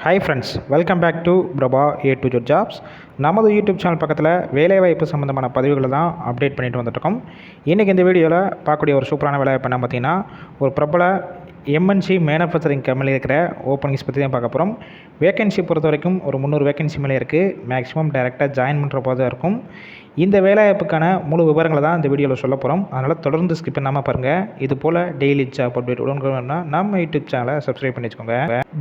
Hi friends, welcome back to Prabha A to Z jobs. நமது YouTube channel பக்கத்தில் வேலைவாய்ப்பு சம்மந்தமான பதிவுகளை தான் அப்டேட் பண்ணிட்டு வந்துட்டுருக்கோம். இன்றைக்கி இந்த வீடியோவில் பார்க்கக்கூடிய ஒரு சூப்பரான வேலைவாய்ப்பு என்ன பார்த்தீங்கன்னா, ஒரு பிரபல எம்என்சி மேனுஃபேக்சரிங் கம்பெனியில் இருக்கிற ஓப்பனிங்ஸ் பற்றி தான் பார்க்க போகிறோம். வேகன்சி பொறுத்த வரைக்கும் ஒரு 300 வேகன்சி மேலே இருக்குது. மேக்ஸிமம் டைரெக்டாக ஜாயின் பண்ணுற போது தான் இருக்கும். இந்த வேலைவாய்ப்புக்கான முழு விவரங்களை தான் இந்த வீடியோவில் சொல்ல போகிறோம். அதனால் தொடர்ந்து ஸ்கிப் பண்ணாமல் பாருங்கள். இது போல் டெய்லி ஜாப் அப்டேட் உடனுக்குன்னா நம்ம யூடியூப் சேனலை சப்ஸ்கிரைப் பண்ணி வச்சுக்கோங்க.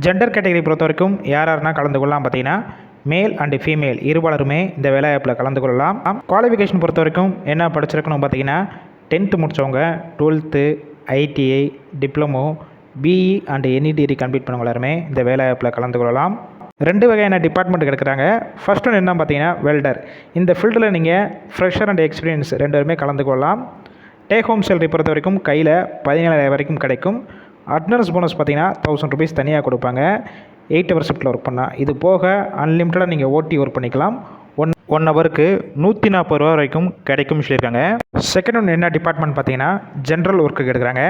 ஜெண்டர் கேட்டகரி பொறுத்த வரைக்கும் யாருன்னா கலந்து கொள்ளலாம் பார்த்தீங்கன்னா, மேல் அண்டு ஃபீமேல் இருபாலருமே இந்த வேலைவாய்ப்பில் கலந்து கொள்ளலாம். குவாலிஃபிகேஷன் பொறுத்த வரைக்கும் என்ன படிச்சிருக்கணும் பார்த்தீங்கன்னா, 10th முடித்தவங்க, 12th, ITI, diploma, BE and any degree complete பண்ணவங்க எல்லாருமே இந்த வேலைவாய்ப்பில் கலந்து கொள்ளலாம். 2 வகையான டிபார்ட்மெண்ட் எடுக்கிறாங்க. ஃபர்ஸ்ட் ஒன்று என்ன பார்த்தீங்கன்னா வெல்டர். இந்த ஃபீல்டில் நீங்கள் ஃப்ரெஷர் அண்ட் எக்ஸ்பீரியன்ஸ் 2 பேருமே கலந்து கொள்ளலாம். டேக் ஹோம் சேலரி பொறுத்த வரைக்கும் கையில் 17,000 வரைக்கும் கிடைக்கும். அட்னன்ஸ் போனஸ் பார்த்தீங்கன்னா 1000 ரூபீஸ் தனியாக கொடுப்பாங்க 8 ஹவர் ஷிஃப்ட்டில் ஒர்க் பண்ணால். இது போக அன்லிமிட்டடாக நீங்கள் ஓட்டி ஒர்க் பண்ணிக்கலாம். ஒன் ஹவருக்கு 140 ரூபா வரைக்கும் கிடைக்கும்னு சொல்லியிருக்காங்க. செகண்ட் ஒன்று என்ன டிபார்ட்மெண்ட் பார்த்தீங்கன்னா, ஜென்ரல் ஒர்க்குக்கு எடுக்கிறாங்க.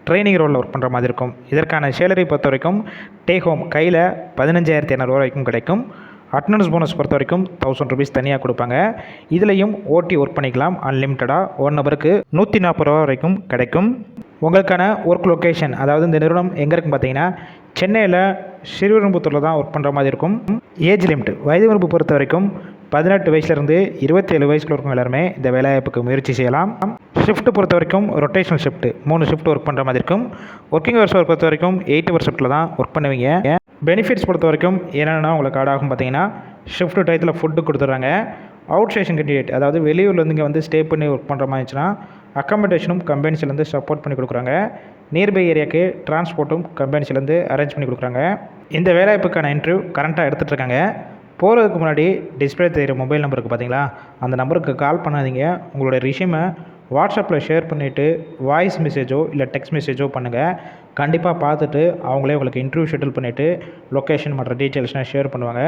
ட்ரைனிங் ரோலில் ஒர்க் பண்ணுற மாதிரி இருக்கும். இதற்கான சேலரி பொறுத்த வரைக்கும் டேக் ஹோம் கையில் 15,200 ரூபா வரைக்கும் கிடைக்கும். அட்டனன்ஸ் போனஸ் பொறுத்த வரைக்கும் 1000 ரூபீஸ் தனியாக கொடுப்பாங்க. இதுலேயும் ஓட்டி ஒர்க் பண்ணிக்கலாம் அன்லிமிட்டடாக. 1 ஹவருக்கு 140 ரூபா வரைக்கும் கிடைக்கும். உங்களுக்கான ஒர்க் லொக்கேஷன், அதாவது இந்த நிறுவனம் எங்கே இருக்குன்னு பார்த்தீங்கன்னா, சென்னையில் ஸ்ரீவில்லிபுத்தூரில் தான் ஒர்க் பண்ணுற மாதிரி இருக்கும். ஏஜ் லிமிட், வயது வரம்பு பொறுத்த வரைக்கும் 18 வயசுலேருந்து 27 வயசுல இருக்கும் எல்லாருமே இந்த வேலைவாய்ப்புக்கு முயற்சி செய்யலாம். ஷிஃப்ட் பொறுத்த வரைக்கும் ரொட்டேஷனல் ஷிஃப்ட் 3 ஷிஃப்ட் ஒர்க் பண்ணுற மாதிரி இருக்கும். ஒர்க்கிங் ஹவர்ஸ் பொறுத்த வரைக்கும் 8 ஹவர் ஷிஃப்ட்டில் தான் ஒர்க் பண்ணுவீங்க. பெனிஃபிட்ஸ் பொறுத்த வரைக்கும் என்னென்னா உங்களுக்கு ஆட் ஆகும் பார்த்தீங்கன்னா, ஷிஃப்ட் டயத்தில் ஃபுட்டு கொடுத்துட்றாங்க. அவுட் ஸ்டேஷன் கேண்டிடேட், அதாவது வெளியூர்லேருந்து இங்கே வந்து ஸ்டே பண்ணி ஒர்க் பண்ணுற மாதிரி இருந்துச்சுன்னா அக்காமடேஷனும் கம்பெனிஸ்லேருந்து சப்போர்ட் பண்ணி கொடுக்குறாங்க. நியர்பை ஏரியாவுக்கு டிரான்ஸ்போர்ட்டும் கம்பெனிஸ்லேருந்து அரேஞ்ச் பண்ணி கொடுக்குறாங்க. இந்த வேலைவாய்ப்புக்கான இன்டர்வியூ கரண்ட்டாக எடுத்துகிட்டு இருக்காங்க. போகிறதுக்கு முன்னாடி டிஸ்பிளே தெரிகிற மொபைல் நம்பருக்கு பார்த்தீங்களா, அந்த நம்பருக்கு கால் பண்ணாதீங்க. உங்களுடைய ரிஷ்யூமை வாட்ஸ்அப்பில் ஷேர் பண்ணிவிட்டு வாய்ஸ் மெசேஜோ இல்லை டெக்ஸ்ட் மெசேஜோ பண்ணுங்கள். கண்டிப்பாக பார்த்துட்டு அவங்களே உங்களுக்கு இன்டர்வியூ ஷெட்யூல் பண்ணிவிட்டு லொக்கேஷன் மற்ற டீட்டெயில்ஸ்லாம் ஷேர் பண்ணுவாங்க.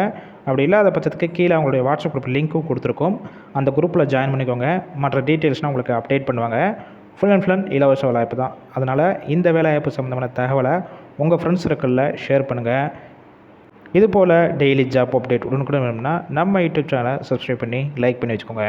அப்படி இல்லாத பட்சத்துக்கு கீழே அவங்களுடைய வாட்ஸ்அப் குரூப் லிங்க்கும் கொடுத்துருக்கோம். அந்த குரூப்பில் ஜாயின் பண்ணிக்கோங்க. மற்ற டீட்டெயில்ஸ்லாம் உங்களுக்கு அப்டேட் பண்ணுவாங்க. ஃபுல் அண்ட் ஃபுல் இலவச வேலைவாய்ப்பு தான். அதனால் இந்த வேலைவாய்ப்பு சம்மந்தமான தகவலை உங்கள் ஃப்ரெண்ட்ஸ் சர்க்கிளில் ஷேர் பண்ணுங்கள். இதுபோல் டெய்லி ஜாப் அப்டேட் உடனுக்குடன் வேணும்னா நம்ம யூடியூப் சேனலை சப்ஸ்கிரைப் பண்ணி லைக் பண்ணி வச்சுக்கோங்க.